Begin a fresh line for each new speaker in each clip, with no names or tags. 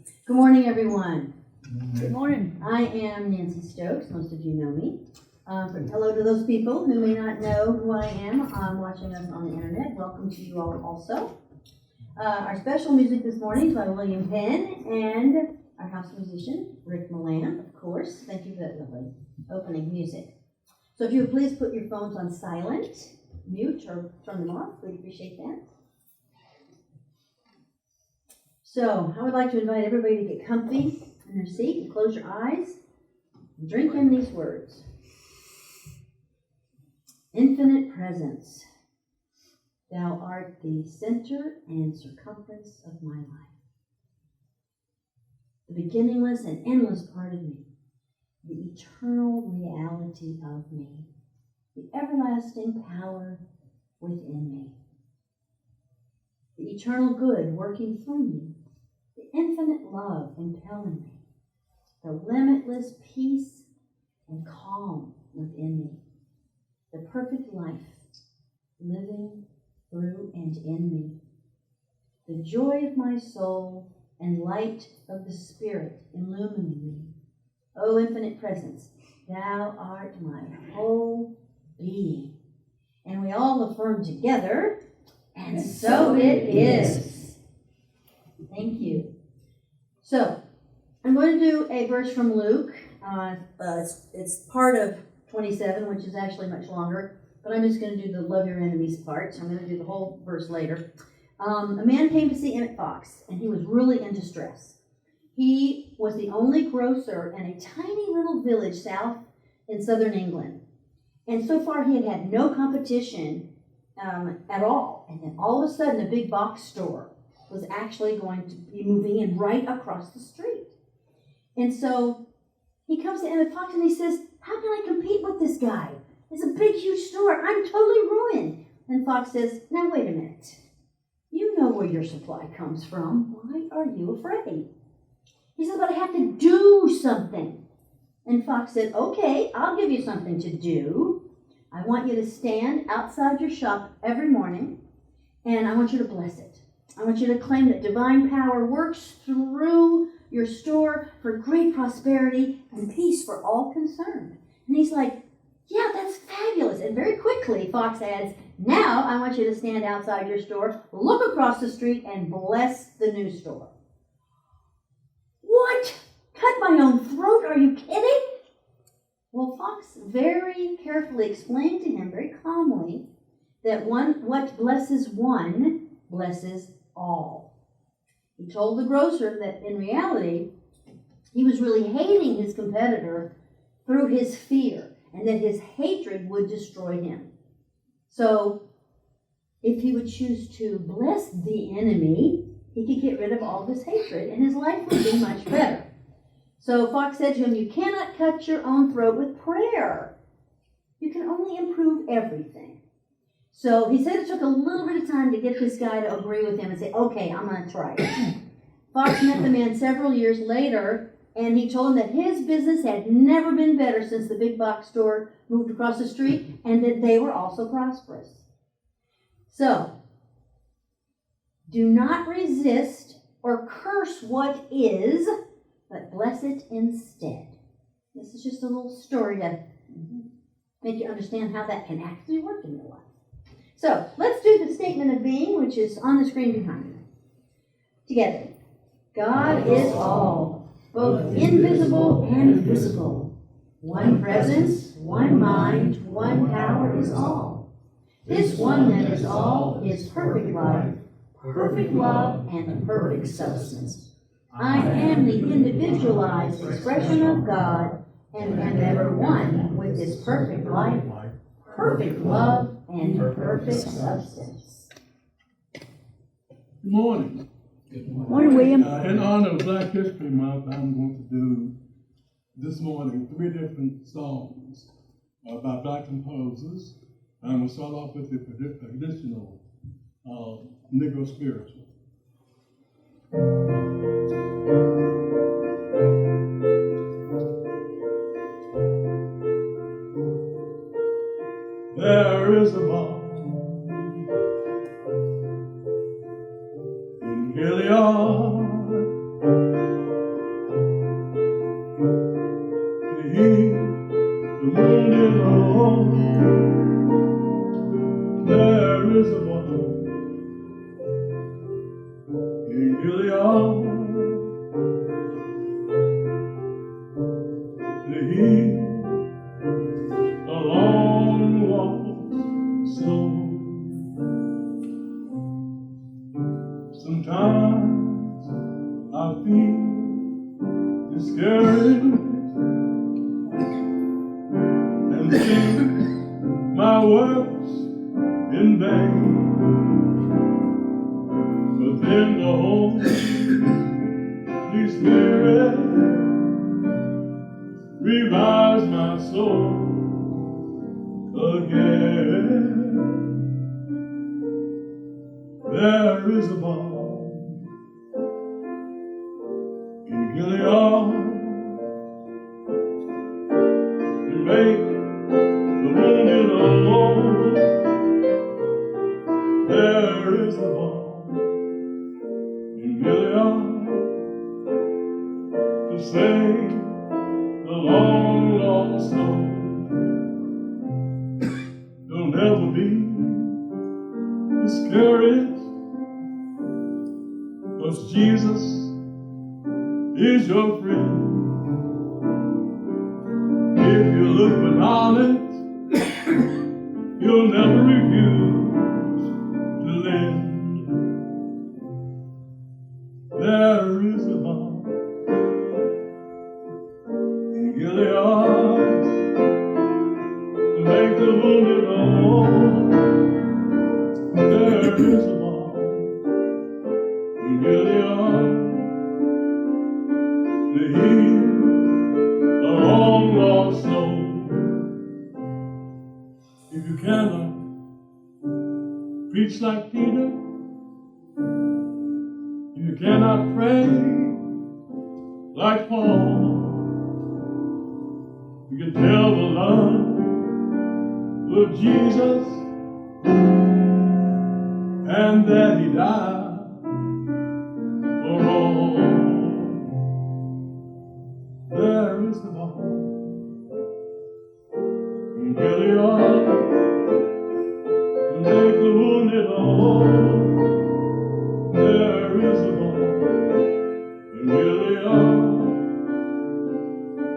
Good morning, everyone.
Good morning.
I am Nancy Stokes. Most of you know me. Hello to those people who may not know who I am watching us on the internet. Welcome to you all also. Our special music this morning is by William Penn and our house musician, Rick Milan, of course. Thank you for that lovely opening music. So if you would please put your phones on silent, mute, or turn them off, we'd appreciate that. So I would like to invite everybody to get comfy in their seat and close your eyes and drink in these words. Infinite presence, thou art the center and circumference of my life. The beginningless and endless part of me, the eternal reality of me, the everlasting power within me, the eternal good working through me, the infinite love impelling me, the limitless peace and calm within me, the perfect life living through and in me, the joy of my soul and light of the Spirit illumining me. O infinite presence, thou art my whole being. And we all affirm together, and so it is. Thank you. So, I'm going to do a verse from Luke. It's part of 27, which is actually much longer, but I'm just going to do the love your enemies part, so I'm going to do the whole verse later. A man came to see Emmett Fox, and he was really in distress. He was the only grocer in a tiny little village south in southern England. And so far he had had no competition at all. And then all of a sudden a big box store was actually going to be moving in right across the street. And so he comes to Emmett Fox and he says, how can I compete with this guy? It's a big, huge store. I'm totally ruined. And Fox says, now wait a minute. You know where your supply comes from. Why are you afraid? He said, but I have to do something. And Fox said, okay, I'll give you something to do. I want you to stand outside your shop every morning, and I want you to bless it. I want you to claim that divine power works through your store for great prosperity and peace for all concerned. And he's like, yeah, that's fabulous. And very quickly, Fox adds, now I want you to stand outside your store, look across the street, and bless the new store. What? Cut my own throat? Are you kidding? Well, Fox very carefully explained to him, very calmly, that what blesses one blesses all. He told the grocer that in reality, he was really hating his competitor through his fear, and that his hatred would destroy him. So, if he would choose to bless the enemy, he could get rid of all of his hatred, and his life would be much better. So Fox said to him, you cannot cut your own throat with prayer. You can only improve everything. So he said it took a little bit of time to get this guy to agree with him and say, okay, I'm going to try it. Fox met the man several years later, and he told him that his business had never been better since the big box store moved across the street, and that they were also prosperous. So, do not resist or curse what is, but bless it instead. This is just a little story to make you understand how that can actually work in your life. So, let's do the statement of being, which is on the screen behind me. Together. God is all, both invisible and visible. One presence, one mind, one power is all. This one that is all is perfect life, perfect love, and perfect substance. I am the individualized expression of God and am ever one with His perfect life, perfect love, and perfect substance.
Good morning.
Good morning, William.
In honor of Black History Month, I'm going to do this morning 3 different songs by Black composers. I'm going to start off with the traditional Negro spiritual. There is a bar in Gilead are to heal a long lost soul. Sometimes I feel discouraged and think my work's in vain. But then the Holy Spirit revives my soul again. There is a balm in Gilead to make the wounded alone. There is a balm in Gilead to save the long lost soul. Don't ever be discouraged, 'cause Jesus is your friend. If you look for knowledge, you'll never refuse to lend. There is a balm in Gilead to make the wounded whole. There is a balm in Gilead to heal a long lost soul. If you cannot preach like Peter, if you cannot pray like Paul, you can tell the love of Jesus and that he died for all. There is the balm in Gilead to make the wounded whole. There is a balm in Gilead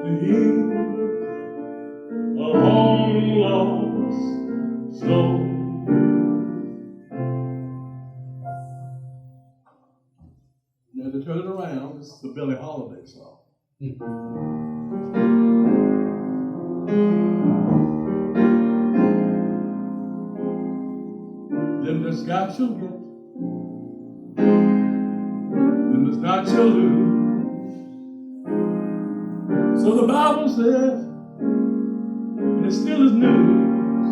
to heal a long lost soul. Now to turn it around, this is the Billie Holiday song. Then the sky shall get, then the sky shall lose. So the Bible says, and it still is news.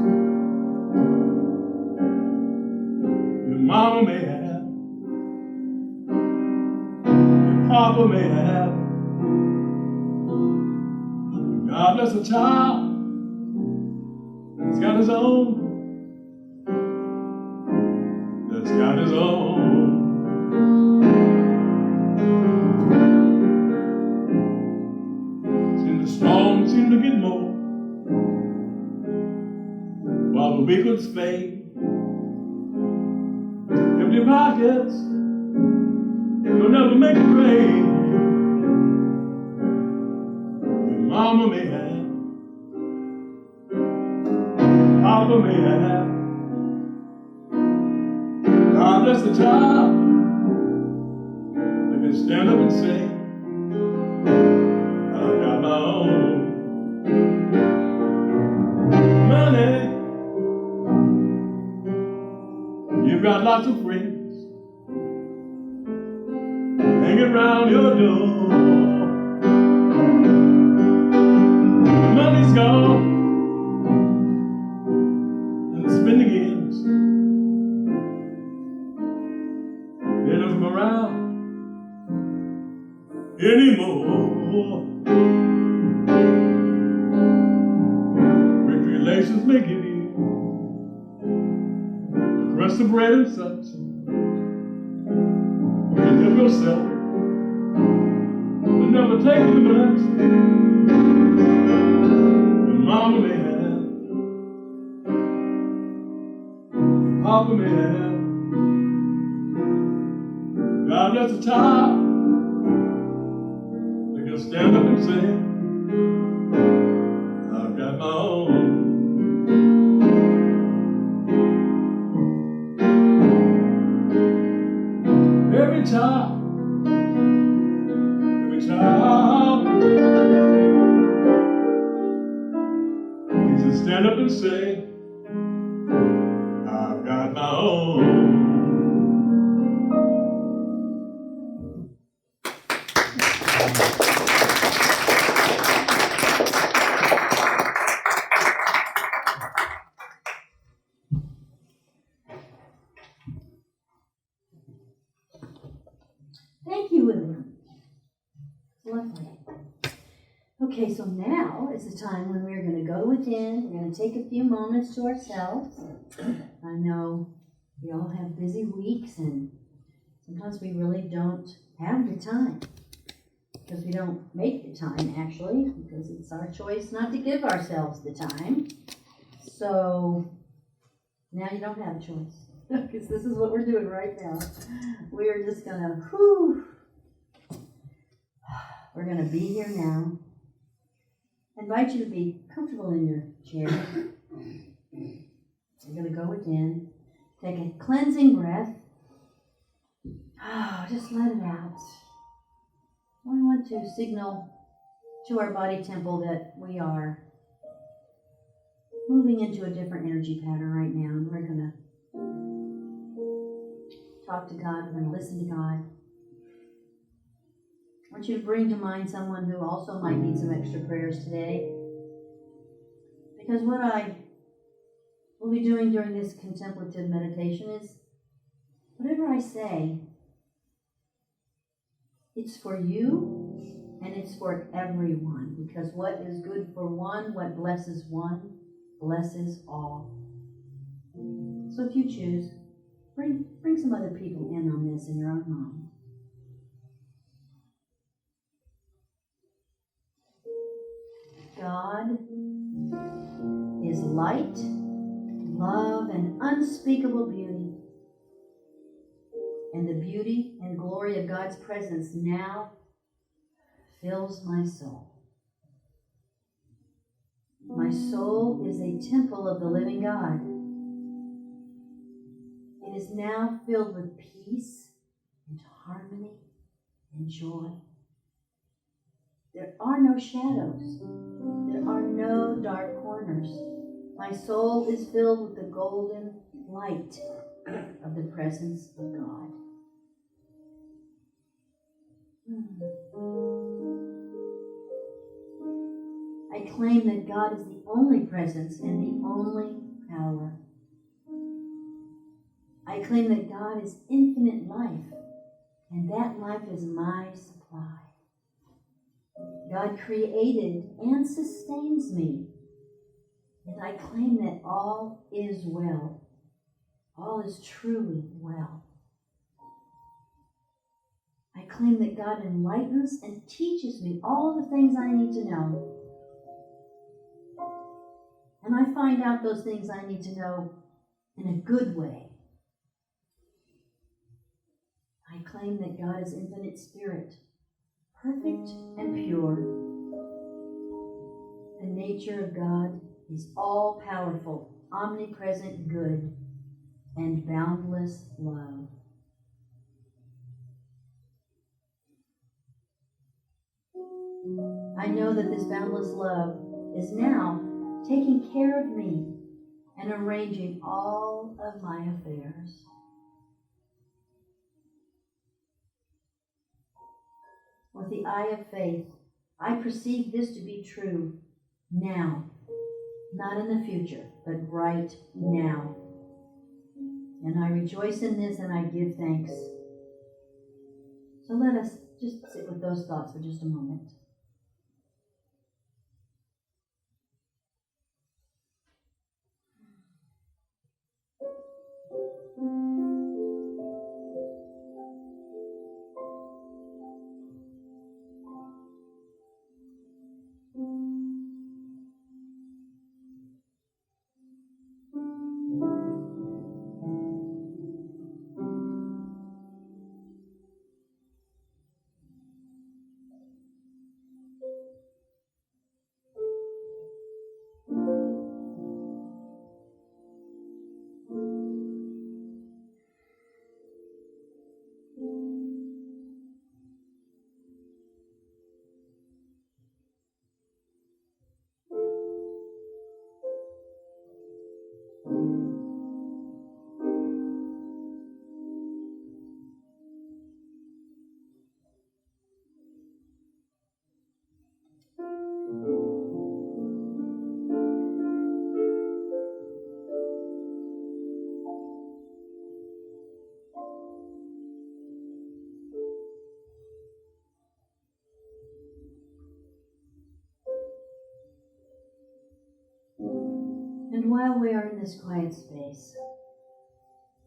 Your mama may have, your papa may have, God bless a child that's got his own, that's got his own. See, the strong seem to get more, while the weak ones fade. Empty pockets will never make it rain. Your mama may have, Papa may have, God bless the child that can stand up and say, I got my own. Money, you've got lots of friends hanging around your door. Money's gone, and the spending ends. They don't come around anymore. Rich relations may give you a crust of bread and such. You can help yourself, but never take too much. Your mama may have, your papa may have, God as a child, I can stand up and say, I've got my own. Every child needs to stand up and say, I've got my own.
Thank you, William. Lovely. Okay, so now is the time when we're going to go within. We're going to take a few moments to ourselves. I know we all have busy weeks, and sometimes we really don't have the time. Because we don't make the time, actually, because it's our choice not to give ourselves the time. So now you don't have a choice. Because this is what we're doing right now. We are just going to, we're going to be here now. I invite you to be comfortable in your chair. We're going to go within. Take a cleansing breath. Just let it out. We want to signal to our body temple that we are moving into a different energy pattern right now. And we're going to talk to God. We're going to listen to God. I want you to bring to mind someone who also might need some extra prayers today. Because what I will be doing during this contemplative meditation is whatever I say, it's for you and it's for everyone. Because what is good for one, what blesses one, blesses all. So if you choose, bring some other people in on this in your own mind. God is light, love, and unspeakable beauty. And the beauty and glory of God's presence now fills my soul. My soul is a temple of the living God. It is now filled with peace and harmony and joy. There are no shadows. There are no dark corners. My soul is filled with the golden light of the presence of God. I claim that God is the only presence and the only power. I claim that God is infinite life, and that life is my supply. God created and sustains me, and I claim that all is well. All is truly well. I claim that God enlightens and teaches me all the things I need to know. And I find out those things I need to know in a good way. I claim that God is infinite spirit, perfect and pure. The nature of God is all-powerful, omnipresent good, and boundless love. I know that this boundless love is now taking care of me and arranging all of my affairs. With the eye of faith, I perceive this to be true now, not in the future, but right now. And I rejoice in this and I give thanks. So let us just sit with those thoughts for just a moment. while we are in this quiet space,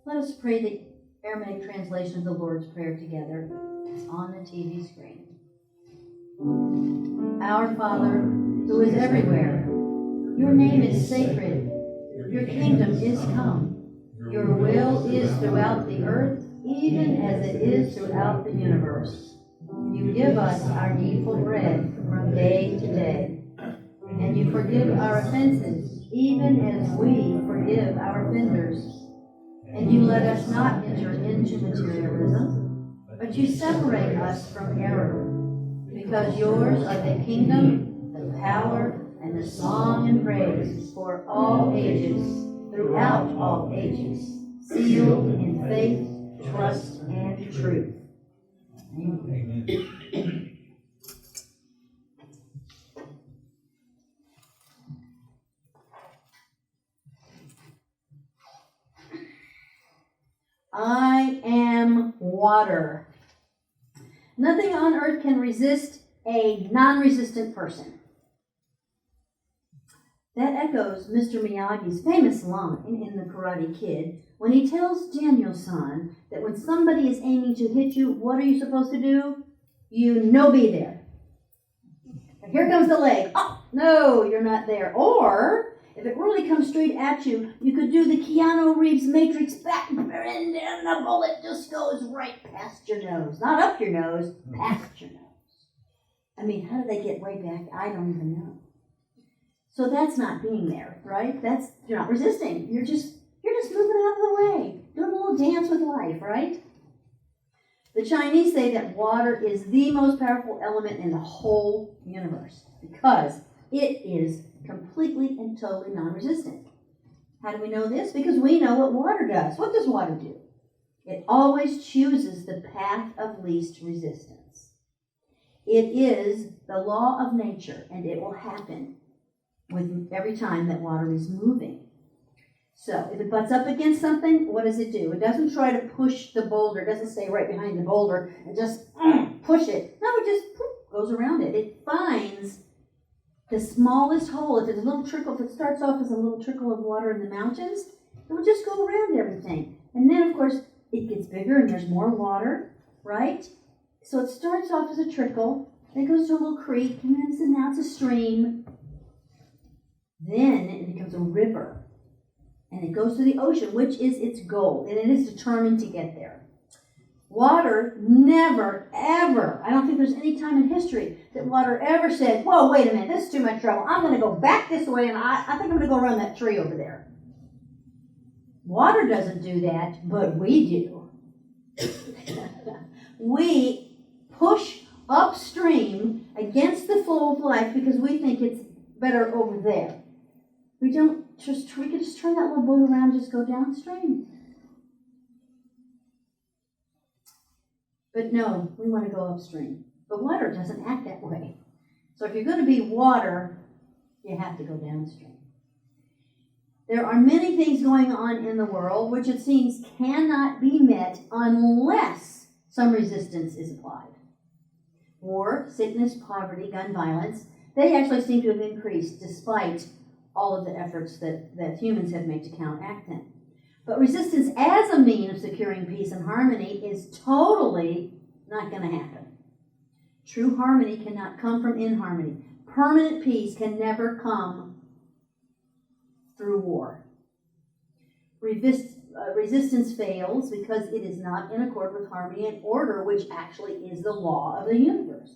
let us pray the Aramaic translation of the Lord's Prayer together. It's on the TV screen. Our Father, who is everywhere, your name is sacred. Your kingdom is come. Your will is throughout the earth, even as it is throughout the universe. You give us our needful bread from day to day. And you forgive our offenses, even as we forgive our offenders. And you let us not enter into materialism, but you separate us from error. Because yours are the kingdom, the power, and the song and praise for all ages, throughout all ages, sealed in faith, trust, and truth. Amen. I am water. Nothing on earth can resist a non-resistant person. That echoes Mr. Miyagi's famous line in The Karate Kid when he tells Daniel-san that when somebody is aiming to hit you, what are you supposed to do? You no be there. Here comes the leg. Oh, no, you're not there. Or, if it really comes straight at you, you could do the Keanu Reeves Matrix back and the bullet just goes right past your nose. Not up your nose, past your nose. I mean, how did they get way back? I don't even know. So that's not being there, right? You're not resisting. You're just moving out of the way, doing a little dance with life, right? The Chinese say that water is the most powerful element in the whole universe because it is completely and totally non-resistant. How do we know this? Because we know what water does. What does water do? It always chooses the path of least resistance. It is the law of nature, and it will happen with every time that water is moving. So if it butts up against something, what does it do? It doesn't try to push the boulder. It doesn't stay right behind the boulder and just push it. No, it just goes around it. It finds the smallest hole. If it's a little trickle, if it starts off as a little trickle of water in the mountains, it will just go around everything. And then, of course, it gets bigger and there's more water, right? So it starts off as a trickle, then it goes to a little creek, and then now it's a stream. Then it becomes a river. And it goes to the ocean, which is its goal, and it is determined to get there. Water never, ever, I don't think there's any time in history that water ever said, whoa, wait a minute, this is too much trouble. I'm going to go back this way, and I think I'm going to go around that tree over there. Water doesn't do that, but we do. We push upstream against the flow of life because we think it's better over there. We could just turn that little boat around and just go downstream. But no, we want to go upstream. But water doesn't act that way. So if you're going to be water, you have to go downstream. There are many things going on in the world which it seems cannot be met unless some resistance is applied. War, sickness, poverty, gun violence, they actually seem to have increased despite all of the efforts that humans have made to counteract them. But resistance as a mean of securing peace and harmony is totally not going to happen. True harmony cannot come from inharmony. Permanent peace can never come through war. Resistance fails because it is not in accord with harmony and order, which actually is the law of the universe.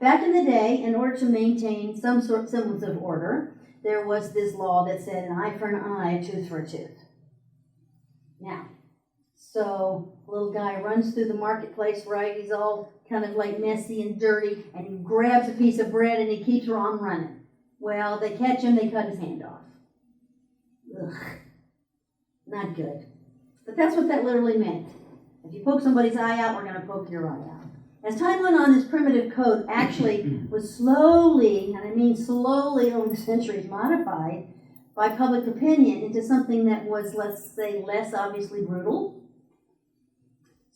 Back in the day, in order to maintain some semblance of order, there was this law that said an eye for an eye, a tooth for a tooth. Now, so a little guy runs through the marketplace, right? He's all kind of like messy and dirty, and he grabs a piece of bread and he keeps on running. Well, they catch him, they cut his hand off. Ugh, not good. But that's what that literally meant. If you poke somebody's eye out, we're going to poke your eye out. As time went on, this primitive code actually was slowly, and I mean slowly over the centuries, modified by public opinion into something that was, let's say, less obviously brutal.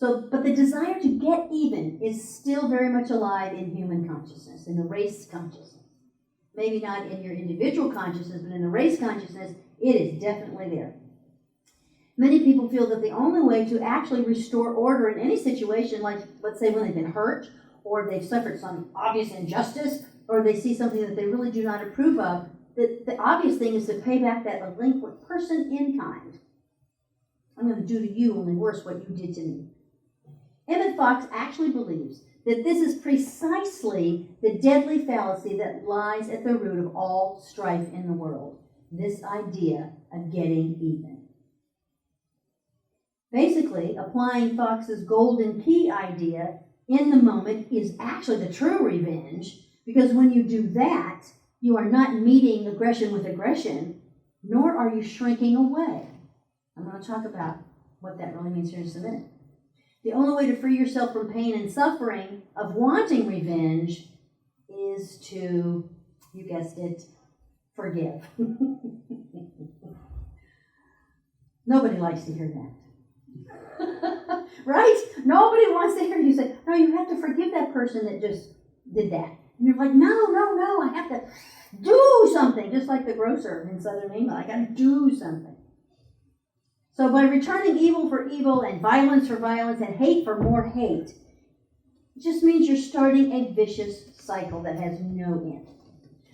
But the desire to get even is still very much alive in human consciousness, in the race consciousness. Maybe not in your individual consciousness, but in the race consciousness, it is definitely there. Many people feel that the only way to actually restore order in any situation, like let's say when they've been hurt, or they've suffered some obvious injustice, or they see something that they really do not approve of, that the obvious thing is to pay back that delinquent person in kind. I'm going to do to you only worse what you did to me. Emmett Fox actually believes that this is precisely the deadly fallacy that lies at the root of all strife in the world. This idea of getting even. Basically, applying Fox's golden key idea in the moment is actually the true revenge, because when you do that, you are not meeting aggression with aggression, nor are you shrinking away. I'm going to talk about what that really means here in just a minute. The only way to free yourself from pain and suffering of wanting revenge is to, you guessed it, forgive. Nobody likes to hear that. Right? Nobody wants to hear you say, no, you have to forgive that person that just did that. And you're like, no, I have to do something, just like the grocer in Southern England. I got to do something. So by returning evil for evil and violence for violence and hate for more hate, it just means you're starting a vicious cycle that has no end.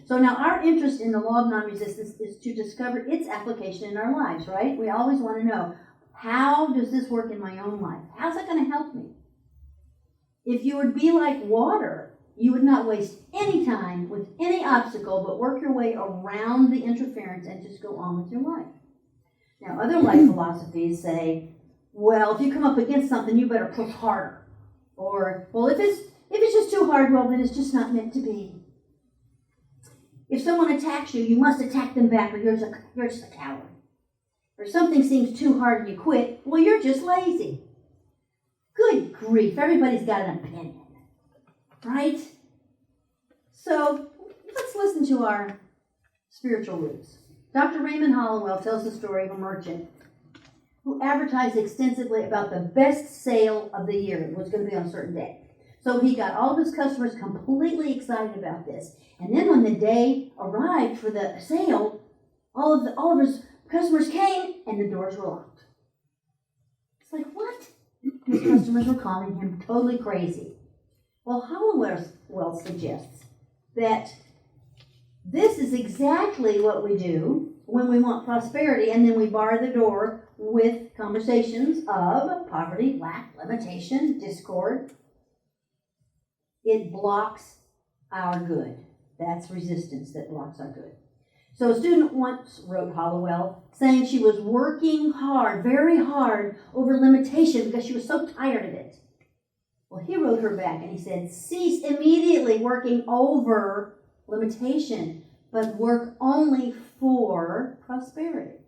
So now our interest in the law of non-resistance is to discover its application in our lives, right? We always want to know, how does this work in my own life? How's it going to help me? If you would be like water, you would not waste any time with any obstacle, but work your way around the interference and just go on with your life. Now, other life philosophies say, well, if you come up against something, you better push harder. Or, well, if it's just too hard, well, then it's just not meant to be. If someone attacks you, you must attack them back, or you're just a coward. Or something seems too hard and you quit, well, you're just lazy. Good grief, everybody's got an opinion, right? So, let's listen to our spiritual roots. Dr. Raymond Hollowell tells the story of a merchant who advertised extensively about the best sale of the year. It was going to be on a certain day. So he got all of his customers completely excited about this. And then when the day arrived for the sale, all of his customers came and the doors were locked. It's like, what? His customers were calling him totally crazy. Well, Hollowell suggests that this is exactly what we do when we want prosperity, and then we bar the door with conversations of poverty, lack, limitation, discord. It blocks our good. That's resistance that blocks our good. So a student once wrote Hollowell saying she was working hard, very hard, over limitation because she was so tired of it. Well, he wrote her back and he said, cease immediately working over limitation, but work only for prosperity.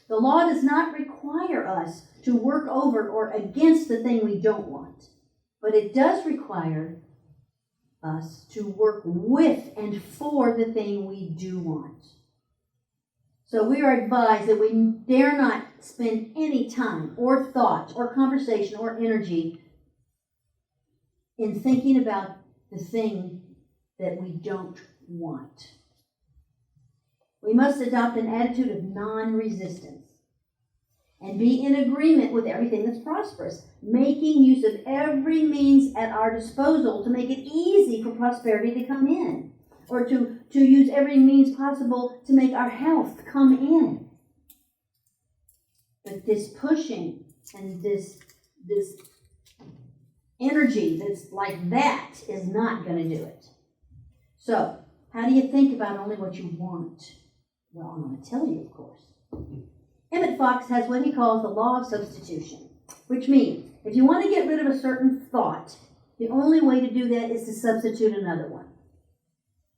The law does not require us to work over or against the thing we don't want, but it does require us to work with and for the thing we do want. So we are advised that we dare not spend any time or thought or conversation or energy in thinking about the thing that we don't want. We must adopt an attitude of non-resistance and be in agreement with everything that's prosperous, making use of every means at our disposal to make it easy for prosperity to come in, or to use every means possible to make our health come in. But this pushing and this energy that's like that is not going to do it. So, how do you think about only what you want? Well, I'm going to tell you, of course. Emmett Fox has what he calls the law of substitution, which means if you want to get rid of a certain thought, the only way to do that is to substitute another one,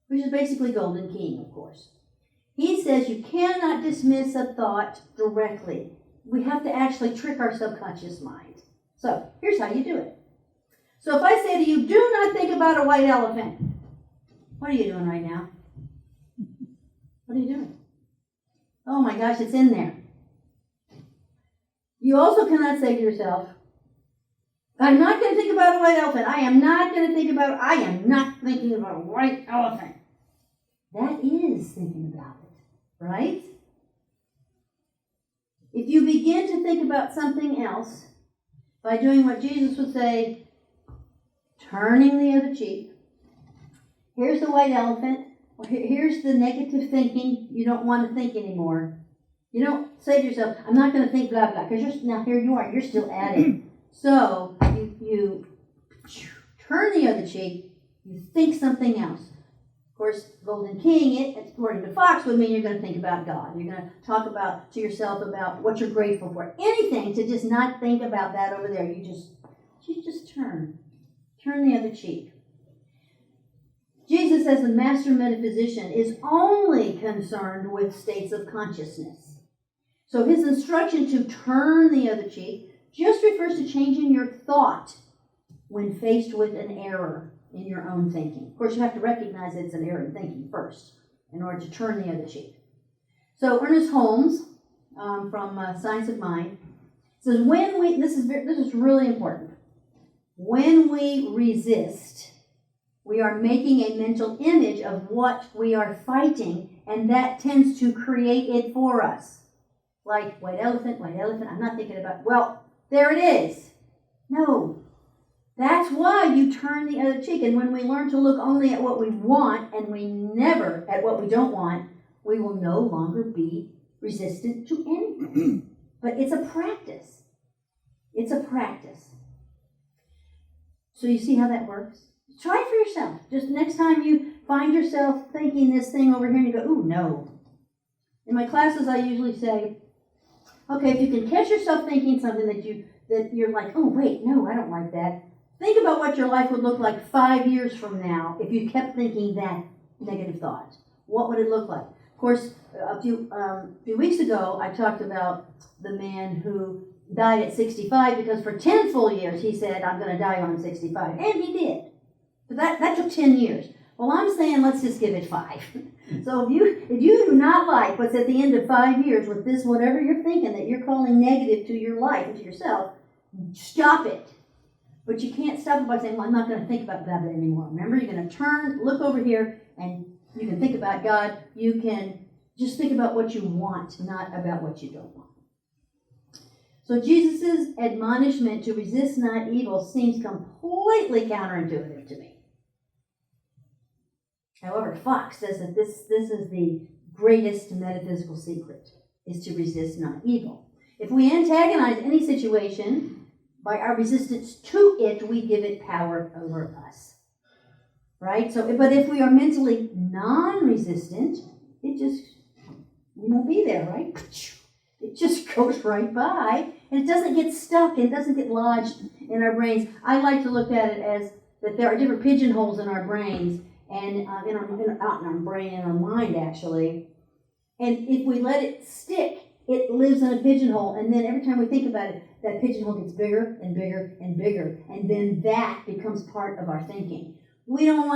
which is basically golden keying, of course. He says you cannot dismiss a thought directly. We have to actually trick our subconscious mind. So, here's how you do it. So if I say to you, do not think about a white elephant, what are you doing right now? What are you doing? Oh my gosh, it's in there. You also cannot say to yourself, I'm not going to think about a white elephant. I am not thinking about a white elephant. That is thinking about it, right? If you begin to think about something else by doing what Jesus would say, turning the other cheek, here's the white elephant, or here's the negative thinking you don't want to think anymore. You don't say to yourself, I'm not going to think blah, blah, because now here you are, you're still at it. So you turn the other cheek, you think something else. Of course, Golden King, according to Fox, would mean you're going to think about God. You're going to talk about to yourself about what you're grateful for. Anything to just not think about that over there. You just turn the other cheek. Jesus, as the master metaphysician, is only concerned with states of consciousness. So his instruction to turn the other cheek just refers to changing your thought when faced with an error in your own thinking. Of course, you have to recognize it's an error in thinking first in order to turn the other cheek. So Ernest Holmes, from Science of Mind, says this is really important. When we resist, we are making a mental image of what we are fighting, and that tends to create it for us. Like, white elephant, I'm not thinking about, well, there it is. No. That's why you turn the other cheek. And when we learn to look only at what we want and we never at what we don't want, we will no longer be resistant to anything. But it's a practice. It's a practice. So you see how that works? Try it for yourself. Just next time you find yourself thinking this thing over here and you go, ooh, no. In my classes, I usually say, okay, if you can catch yourself thinking something that you're like, oh, wait, no, I don't like that. Think about what your life would look like 5 years from now if you kept thinking that negative thought. What would it look like? Of course, a few weeks ago, I talked about the man who died at 65 because for 10 full years he said, I'm going to die when I'm 65. And he did. But that took 10 years. Well, I'm saying let's just give it 5. So if you do not like what's at the end of 5 years with this, whatever you're thinking that you're calling negative to your life and to yourself, stop it. But you can't stop it by saying, well, I'm not going to think about that anymore. Remember, you're going to turn, look over here, and you can think about God. You can just think about what you want, not about what you don't want. So Jesus' admonishment to resist not evil seems completely counterintuitive to me. However, Fox says that this is the greatest metaphysical secret, is to resist not evil. If we antagonize any situation, by our resistance to it, we give it power over us. Right? So, but if we are mentally non-resistant, it won't be there, right? It just goes right by, and it doesn't get stuck, and it doesn't get lodged in our brains. I like to look at it as that there are different pigeonholes in our brains, and not in our brain, in our mind, actually. And if we let it stick, it lives in a pigeonhole, and then every time we think about it, that pigeonhole gets bigger and bigger and bigger, and then that becomes part of our thinking. We do not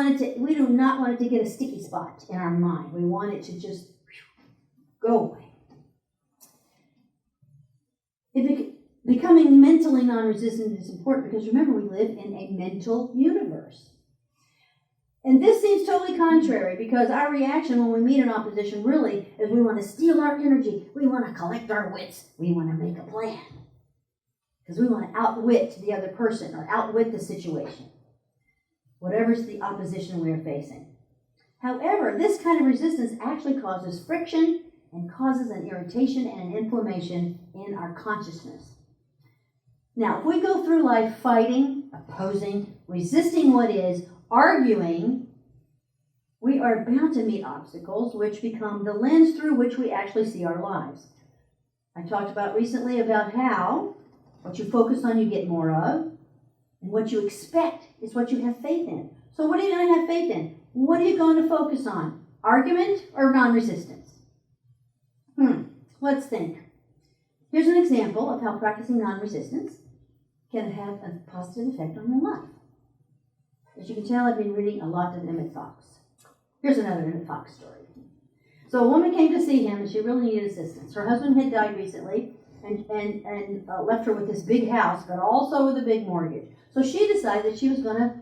want it to get a sticky spot in our mind. We want it to just go away. Becoming mentally non-resistant is important because remember, we live in a mental universe. And this seems totally contrary because our reaction when we meet an opposition really is we want to steal our energy. We want to collect our wits. We want to make a plan. Because we want to outwit the other person or outwit the situation. Whatever's the opposition we are facing. However, this kind of resistance actually causes friction and causes an irritation and an inflammation in our consciousness. Now, if we go through life fighting, opposing, resisting what is, arguing, we are bound to meet obstacles which become the lens through which we actually see our lives. I talked about recently about how what you focus on you get more of, and what you expect is what you have faith in. So what are you going to have faith in? What are you going to focus on? Argument or non-resistance? Let's think. Here's an example of how practicing non-resistance can have a positive effect on your life. As you can tell, I've been reading a lot of Emmett Fox. Here's another Emmett Fox story. So a woman came to see him, and she really needed assistance. Her husband had died recently and left her with this big house, but also with a big mortgage. So she decided that she was going to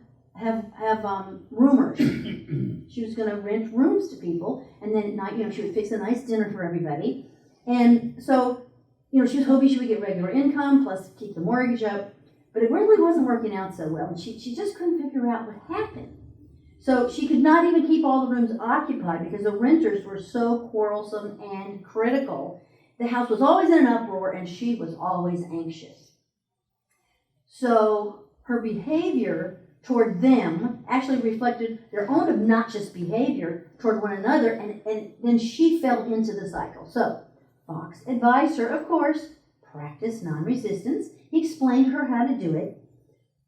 roomers. She was going to rent rooms to people, and then at night, she would fix a nice dinner for everybody. And so, she was hoping she would get regular income, plus keep the mortgage up. But it really wasn't working out so well, and she just couldn't figure out what happened. So she could not even keep all the rooms occupied because the renters were so quarrelsome and critical. The house was always in an uproar, and she was always anxious. So her behavior toward them actually reflected their own obnoxious behavior toward one another, and then she fell into the cycle. So Fox advised her, of course, practice non-resistance. He explained to her how to do it.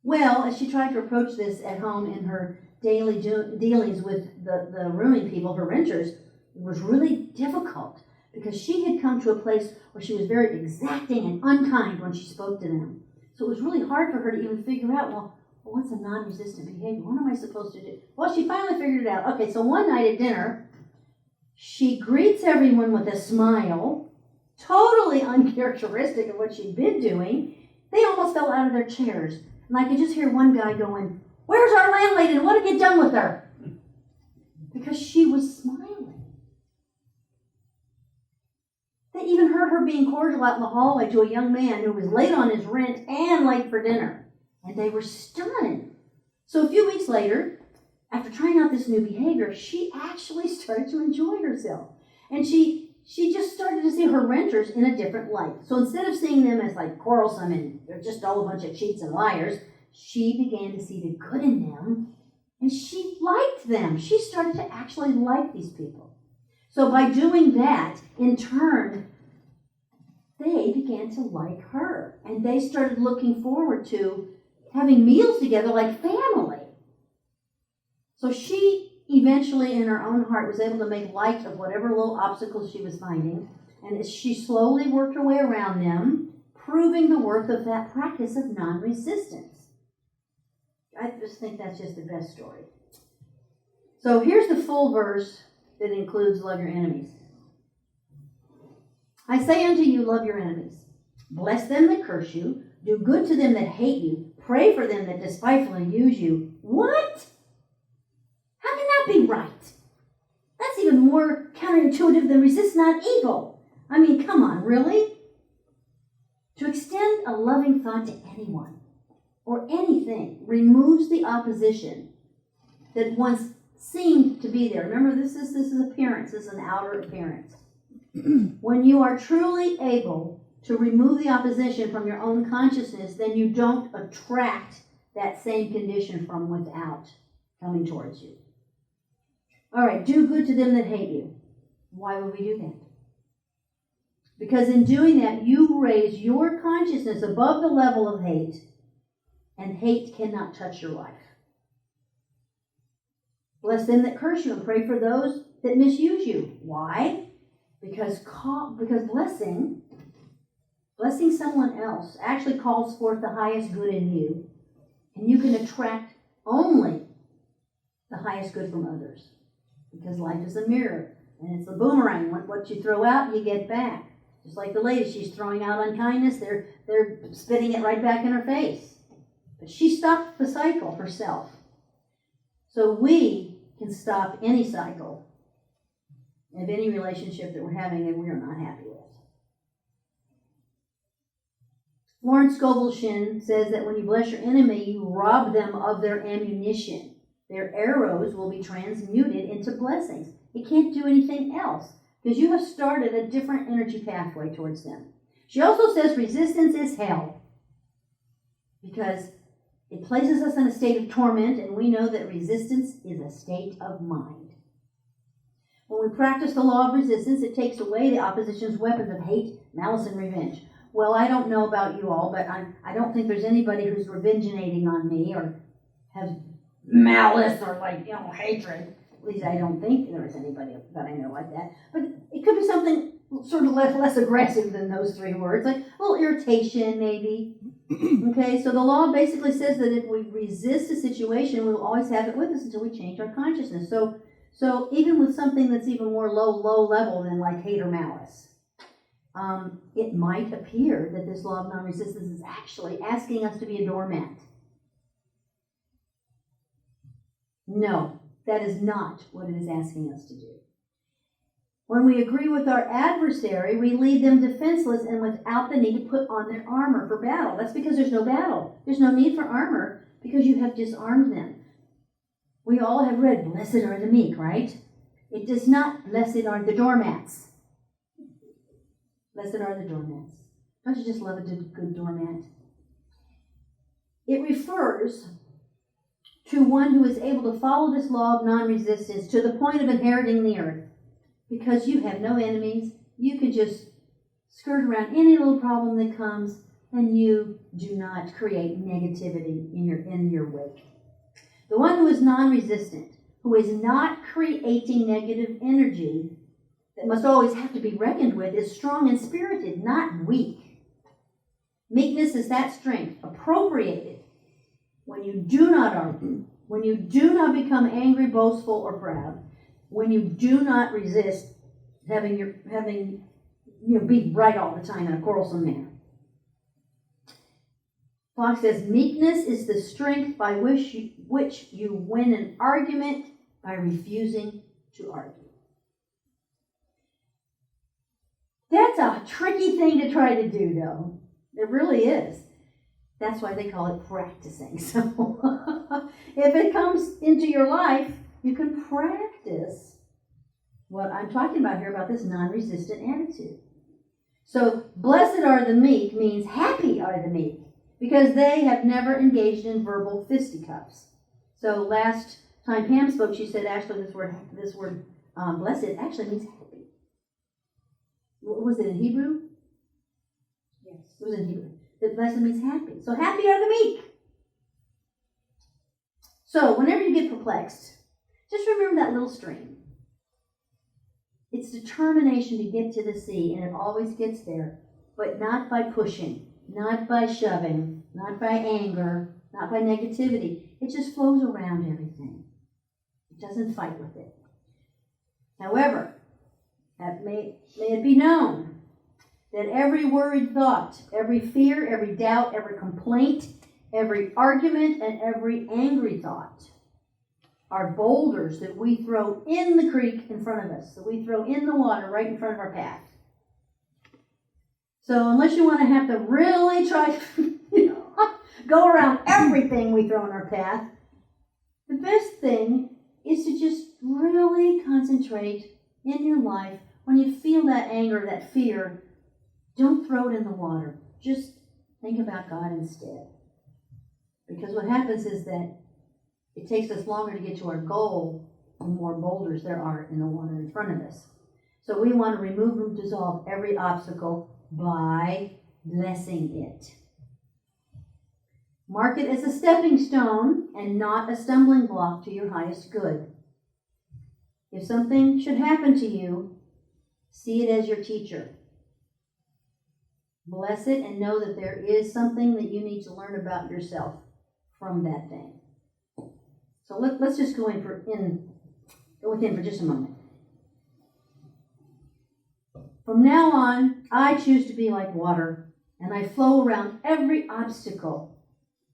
Well, as she tried to approach this at home in her daily dealings with the rooming people, her renters, it was really difficult because she had come to a place where she was very exacting and unkind when she spoke to them. So it was really hard for her to even figure out, well, what's a non-resistant behavior? What am I supposed to do? Well, she finally figured it out. Okay, so one night at dinner, she greets everyone with a smile, totally uncharacteristic of what she'd been doing. They almost fell out of their chairs. And I could just hear one guy going, "Where's our landlady and what have you done with her?" Because she was smiling. They even heard her being cordial out in the hallway to a young man who was late on his rent and late for dinner. And they were stunned. So a few weeks later, after trying out this new behavior, she actually started to enjoy herself. And she just started to see her renters in a different light. So instead of seeing them as like quarrelsome and they're just all a bunch of cheats and liars, she began to see the good in them, and she liked them. She started to actually like these people. So by doing that, in turn, they began to like her, and they started looking forward to having meals together like family. So she eventually, in her own heart, was able to make light of whatever little obstacles she was finding, and as she slowly worked her way around them, proving the worth of that practice of non-resistance. I just think that's just the best story. So here's the full verse that includes love your enemies. I say unto you, love your enemies. Bless them that curse you. Do good to them that hate you. Pray for them that despitefully use you. What? How can that be right? That's even more counterintuitive than resist not evil. I mean, come on, really? To extend a loving thought to anyone or anything removes the opposition that once seemed to be there. Remember, this is appearance. This is an outer appearance. When you are truly able to remove the opposition from your own consciousness, then you don't attract that same condition from without coming towards you. All right, do good to them that hate you. Why would we do that? Because in doing that, you raise your consciousness above the level of hate, and hate cannot touch your life. Bless them that curse you and pray for those that misuse you. Why? Because blessing someone else actually calls forth the highest good in you, and you can attract only the highest good from others. Because life is a mirror, and it's a boomerang. What you throw out, you get back. Just like the lady, she's throwing out unkindness, they're spitting it right back in her face. But she stopped the cycle herself. So we can stop any cycle of any relationship that we're having that we're not happy with. Lawrence Scovel-Shinn says that when you bless your enemy, you rob them of their ammunition. Their arrows will be transmuted into blessings. It can't do anything else because you have started a different energy pathway towards them. She also says resistance is hell because it places us in a state of torment, and we know that resistance is a state of mind. When we practice the law of resistance, it takes away the opposition's weapons of hate, malice, and revenge. Well, I don't know about you all, but I don't think there's anybody who's revengeating on me or has malice or hatred. At least I don't think there's anybody that I know like that. But it could be something sort of less aggressive than those three words, like a little irritation maybe. Okay, so the law basically says that if we resist a situation, we'll always have it with us until we change our consciousness. So even with something that's even more low level than like hate or malice, it might appear that this law of non-resistance is actually asking us to be a doormat. No, that is not what it is asking us to do. When we agree with our adversary, we leave them defenseless and without the need to put on their armor for battle. That's because there's no battle. There's no need for armor because you have disarmed them. We all have read, "Blessed are the meek," right? It does not, "Blessed are the doormats." Blessed are the doormats. Don't you just love a good doormat? It refers to one who is able to follow this law of non-resistance to the point of inheriting the earth. Because you have no enemies, you can just skirt around any little problem that comes, and you do not create negativity in your wake. The one who is non-resistant, who is not creating negative energy that must always have to be reckoned with, is strong and spirited, not weak. Meekness is that strength, appropriated when you do not argue, when you do not become angry, boastful, or proud, when you do not resist be right all the time in a quarrelsome manner. Fox says, meekness is the strength by which you win an argument by refusing to argue. That's a tricky thing to try to do, though. It really is. That's why they call it practicing. So if it comes into your life, you can practice what I'm talking about here, about this non-resistant attitude. So, blessed are the meek means happy are the meek, because they have never engaged in verbal fisticuffs. So last time Pam spoke, she said actually this word blessed actually means happy. Was it in Hebrew? Yes. It was in Hebrew. That blessed means happy. So happy are the meek. So whenever you get perplexed, just remember that little stream. It's determination to get to the sea, and it always gets there, but not by pushing, not by shoving, not by anger, not by negativity. It just flows around everything. It doesn't fight with it. However, may it be known that every worried thought, every fear, every doubt, every complaint, every argument, and every angry thought are boulders that we throw in the creek in front of us, that we throw in the water right in front of our path. So unless you want to have to really try to go around everything we throw in our path, the best thing is to just really concentrate in your life. When you feel that anger, that fear, don't throw it in the water. Just think about God instead. Because what happens is that it takes us longer to get to our goal the more boulders there are in the water in front of us. So we want to remove and dissolve every obstacle by blessing it. Mark it as a stepping stone and not a stumbling block to your highest good. If something should happen to you, see it as your teacher. Bless it and know that there is something that you need to learn about yourself from that thing. So let's just go within for just a moment. From now on, I choose to be like water, and I flow around every obstacle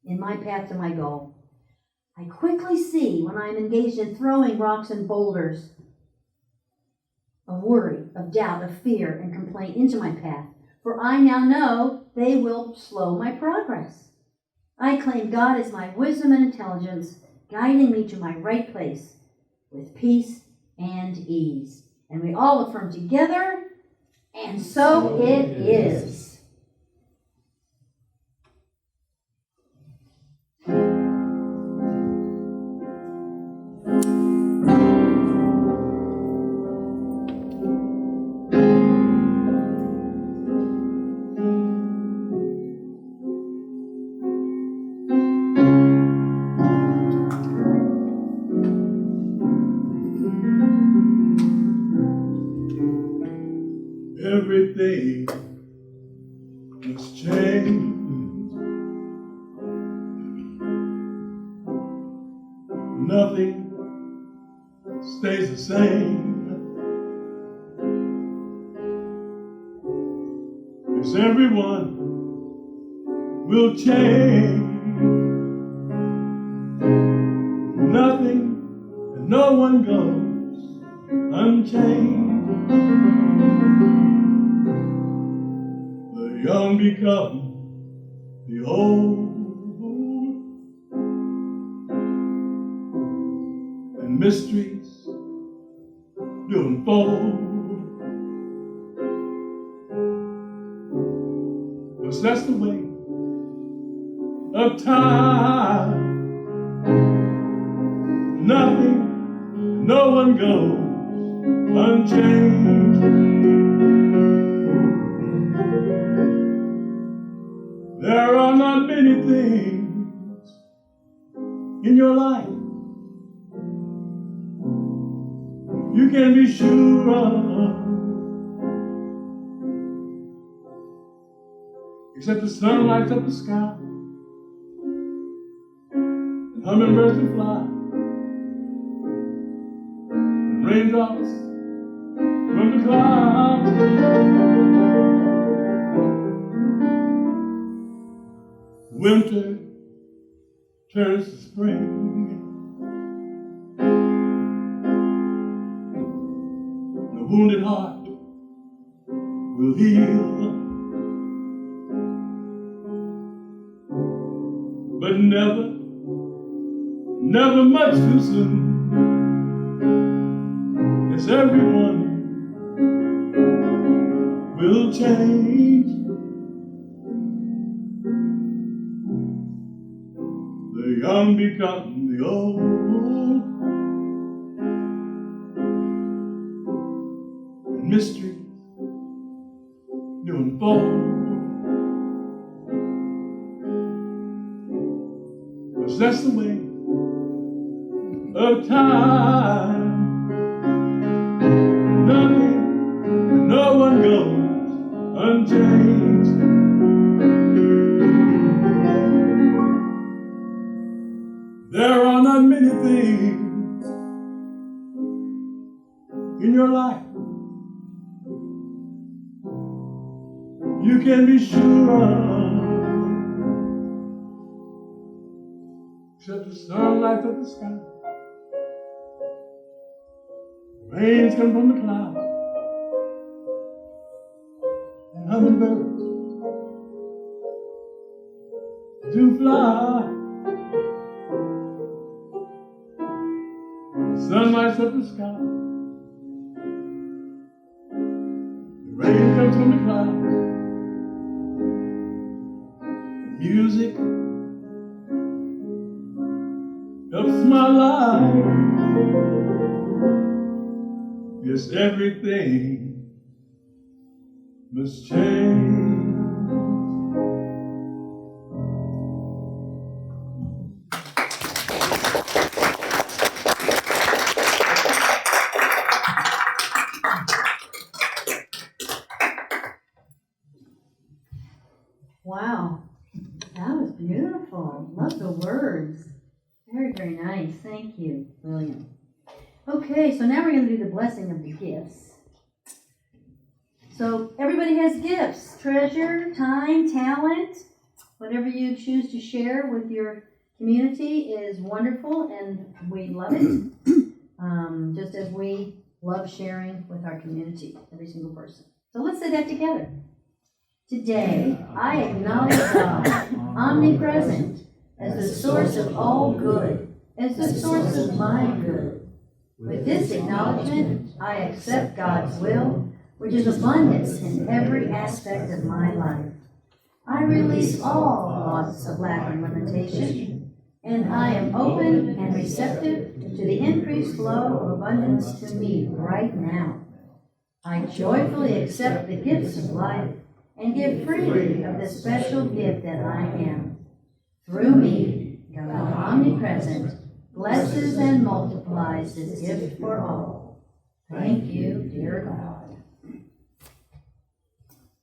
in my path to my goal. I quickly see when I'm engaged in throwing rocks and boulders of worry, of doubt, of fear, and complaint into my path, for I now know they will slow my progress. I claim God as my wisdom and intelligence, guiding me to my right place with peace and ease. And we all affirm together, and so it is.
Everything must change. Nothing stays the same. Yes, everyone will change. Nothing no one goes unchanged. The young become the old, and mysteries do unfold. But that's the way of time. Nothing, no one goes unchanged. There are not many things in your life you can be sure of, except the sun lights up the sky, and hummingbirds can fly, and raindrops from the clouds. Winter turns to spring. The wounded heart will heal, but never, never much too soon. Yes, everyone will change. The young become the old, and mysteries do unfold. But that's the way of time. Nothing, no one goes unchanged. There are not many things in your life you can be sure of, except the sunlight of the sky. Rains come from the clouds, and hummingbirds do fly. The sun lights up the sky. The rain comes from the clouds. The music helps my life. Yes, everything must change.
Wow, that was beautiful. Love the words. Very, very nice. Thank you, William. Okay, so now we're going to do the blessing of the gifts. So everybody has gifts: treasure, time, talent. Whatever you choose to share with your community is wonderful, and we love it. Just as we love sharing with our community, every single person. So let's say that together. Today, I acknowledge God, omnipresent, as the source of all good, as the source of my good. With this acknowledgement, I accept God's will, which is abundance in every aspect of my life. I release all thoughts of lack and limitation, and I am open and receptive to the increased flow of abundance to me right now. I joyfully accept the gifts of life and give freely of the special gift that I am. Through me, God omnipresent blesses and multiplies His gift for all. Thank you, dear God.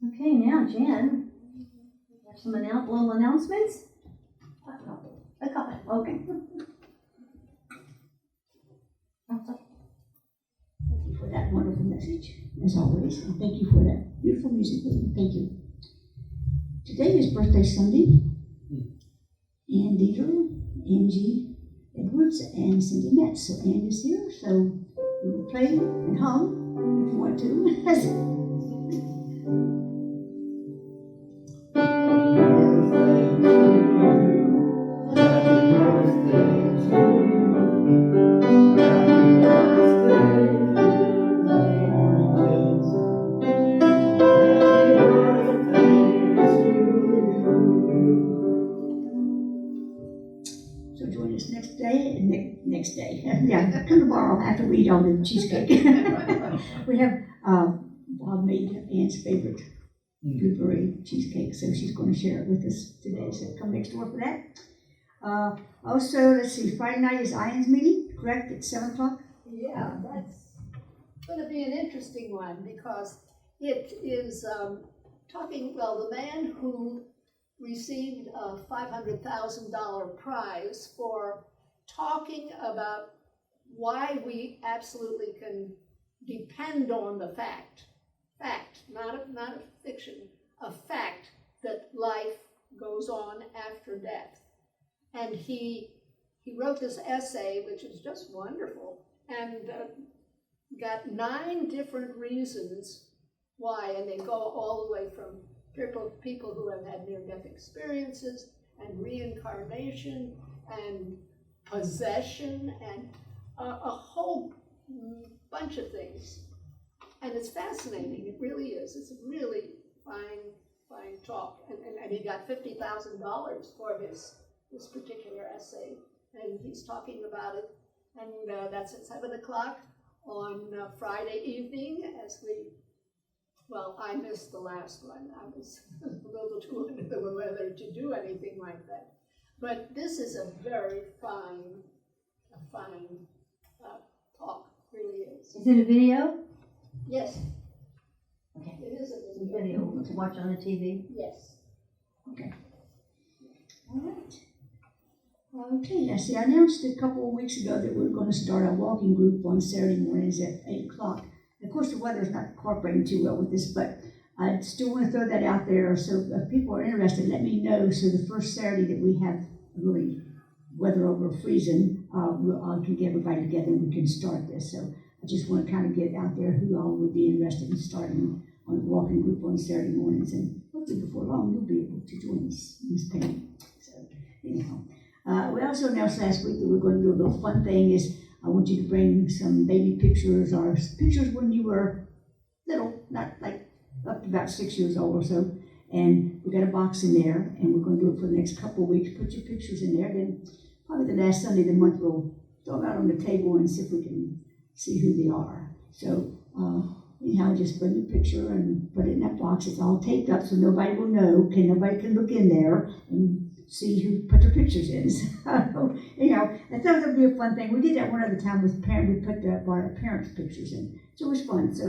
Okay, now, Jen, have some little announcements? A couple. Okay.
Thank you for that wonderful message, as always, and thank you for that beautiful music. Thank you. Today is birthday Sunday, and Deidre, Angie, Edward, keyboards, and Cindy Metz. So Ann is here, so we will play and hum if you want to. Next day. Yeah, come tomorrow after we eat all the cheesecake. We have Bob made Ann's favorite blueberry cheesecake, so she's going to share it with us today. So come next door for that. Also, let's see, Friday night is Ian's meeting, correct? At 7 o'clock?
Yeah, that's going to be an interesting one because it is the man who received a $500,000 prize for talking about why we absolutely can depend on the fact, not a fiction, a fact that life goes on after death. And he wrote this essay, which is just wonderful, and got 9 different reasons why, and they go all the way from people who have had near-death experiences and reincarnation and possession and a whole bunch of things. And it's fascinating, it really is. It's a really fine talk. And he got $50,000 for this particular essay. And he's talking about it. And that's at 7 o'clock on Friday evening I missed the last one. I was a little too under the weather to do anything like that. But this is a very fine talk, really is.
Is it a video?
Yes.
Okay.
It is a
It's a
video.
video to watch on the TV.
Yes.
Okay. All right. Okay, I announced a couple of weeks ago that we were going to start a walking group on Saturday mornings at 8 o'clock. Of course, the weather's not cooperating too well with this, but I still want to throw that out there. So if people are interested, let me know. So the first Saturday that we have really weather over freezing, I can get everybody together and we can start this. So I just want to kind of get out there who all would be interested in starting on a walking group on Saturday mornings. And hopefully before long, you'll be able to join us in this painting. So anyhow, we also announced last week that we're going to do a little fun thing is I want you to bring some baby pictures or pictures when you were little, not like up to about 6 years old or so. And we got a box in there, and we're going to do it for the next couple of weeks. Put your pictures in there. Then probably the last Sunday of the month, we'll throw them out on the table and see if we can see who they are. So anyhow, just bring your picture and put it in that box. It's all taped up so nobody will know. Nobody can look in there and see who put their pictures in. So, anyhow, I thought it would be a fun thing. We did that one other time with parents. We put our parents' pictures in. So it was fun. So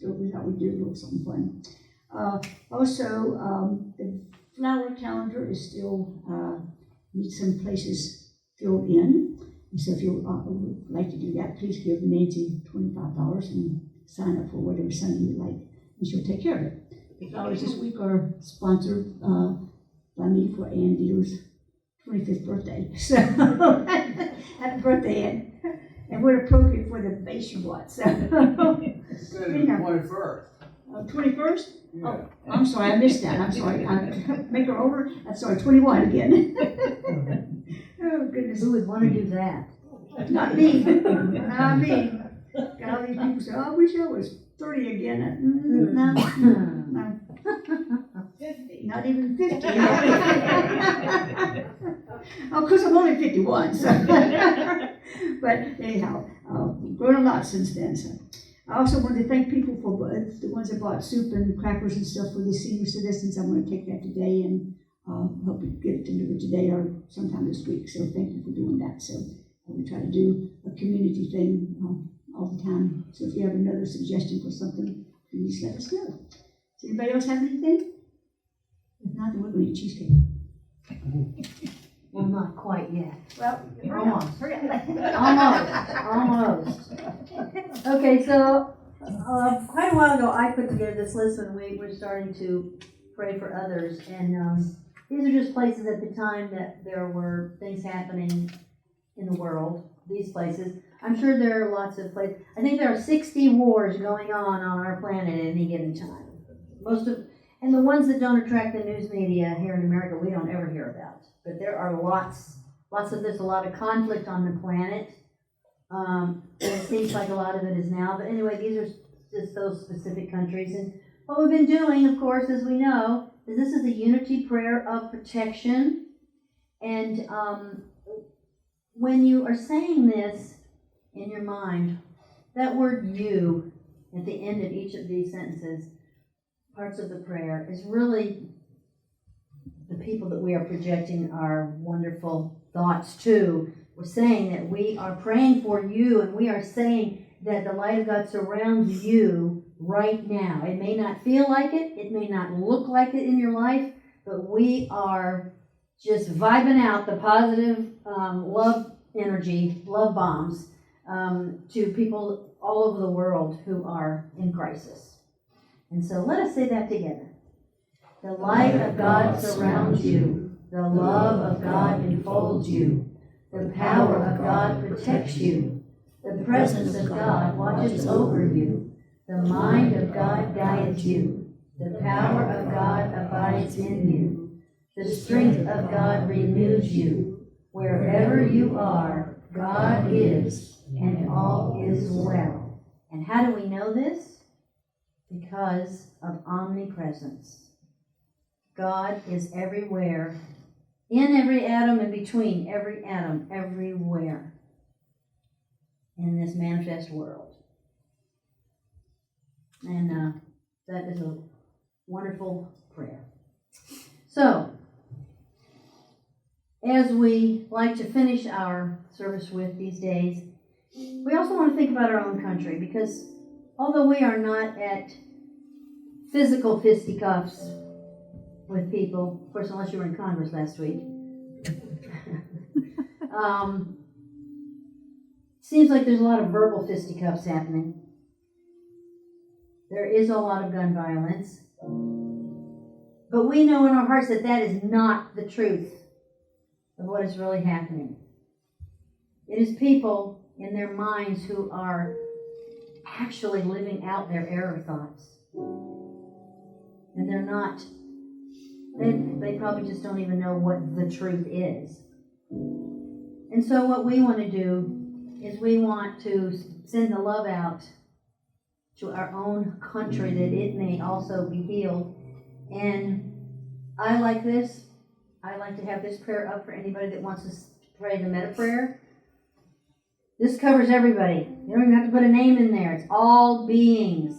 we thought we'd do a little something fun. Also, the flower calendar is still needs some places filled in. And so if you would like to do that, please give Nancy $25 and sign up for whatever Sunday you like, and she'll take care of it. The flowers this week are sponsored by me for Ann Dieter's 25th birthday. So happy birthday, Ann. And what appropriate for the base you bought. So
It's the 21st.
21st?
Yeah.
Oh, I'm sorry, I missed that. I'm sorry. I make her older. I'm sorry, 21 again. Oh, goodness.
Who would want to do that?
Not me. Not me. Got all these people say, oh, I wish I was 30 again. No. 50. Not even 50. Oh, because I'm only 51. So. But anyhow, grown a lot since then. So. I also wanted to thank people for the ones that bought soup and crackers and stuff for the senior citizens. I'm going to take that today and hope we get it delivered today or sometime this week. So thank you for doing that. So we try to do a community thing all the time. So if you have another suggestion for something, please let us know. Does anybody else have anything? If not, then we're going to eat cheesecake.
Well, not quite yet.
Well,
Almost. Almost. Okay, so quite a while ago, I put together this list when we were starting to pray for others, and these are just places at the time that there were things happening in the world, these places. I'm sure there are lots of places. I think there are 60 wars going on our planet at any given time. And the ones that don't attract the news media here in America, we don't ever hear about. But there are lots of, there's a lot of conflict on the planet. And it seems like a lot of it is now. But anyway, these are just those specific countries. And what we've been doing, of course, as we know, is this is a unity prayer of protection. And when you are saying this in your mind, that word "you" at the end of each of these sentences, parts of the prayer, is really the people that we are projecting our wonderful thoughts to. We're saying that we are praying for you, and we are saying that the light of God surrounds you right now. It may not feel like it, it may not look like it in your life, but we are just vibing out the positive love energy, love bombs to people all over the world who are in crisis. And so let us say that together. The light of God surrounds you. The love of God enfolds you. The power of God protects you. The presence of God watches over you. The mind of God guides you. The power of God abides in you. The strength of God renews you. Wherever you are, God is, and all is well. And how do we know this? Because of omnipresence. God is everywhere, in every atom and between every atom, everywhere in this manifest world. And that is a wonderful prayer. So, as we like to finish our service with these days, we also want to think about our own country, because although we are not at physical fisticuffs with people, of course, unless you were in Congress last week, seems like there's a lot of verbal fisticuffs happening. There is a lot of gun violence. But we know in our hearts that that is not the truth of what is really happening. It is people in their minds who are actually living out their error thoughts. And they're not, they probably just don't even know what the truth is. And so what we want to do is we want to send the love out to our own country that it may also be healed. And I like this. I like to have this prayer up for anybody that wants to pray the meta prayer. This covers everybody. You don't even have to put a name in there. It's all beings.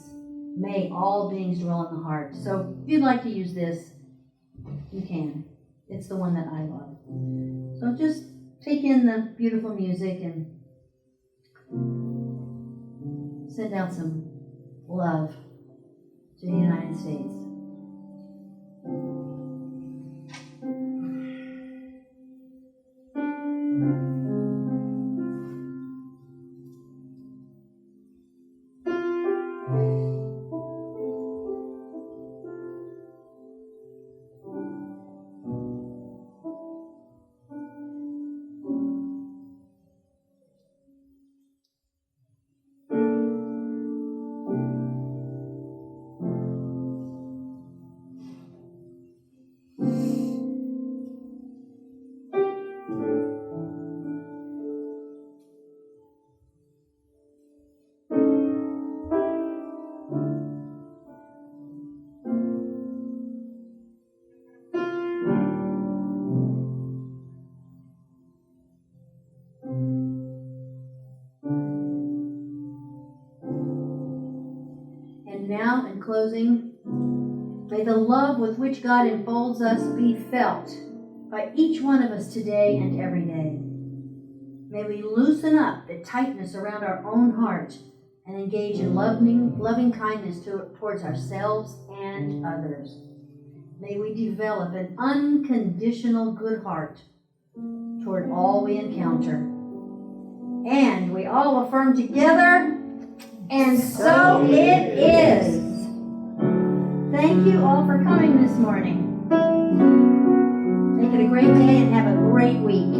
May all beings dwell in the heart. So if you'd like to use this, you can. It's the one that I love. So just take in the beautiful music and send out some love to the United States. Now, in closing, may the love with which God enfolds us be felt by each one of us today and every day. May we loosen up the tightness around our own heart and engage in loving kindness towards ourselves and others. May we develop an unconditional good heart toward all we encounter. And we all affirm together, and so it is. Thank you all for coming this morning. Make it a great day and have a great week.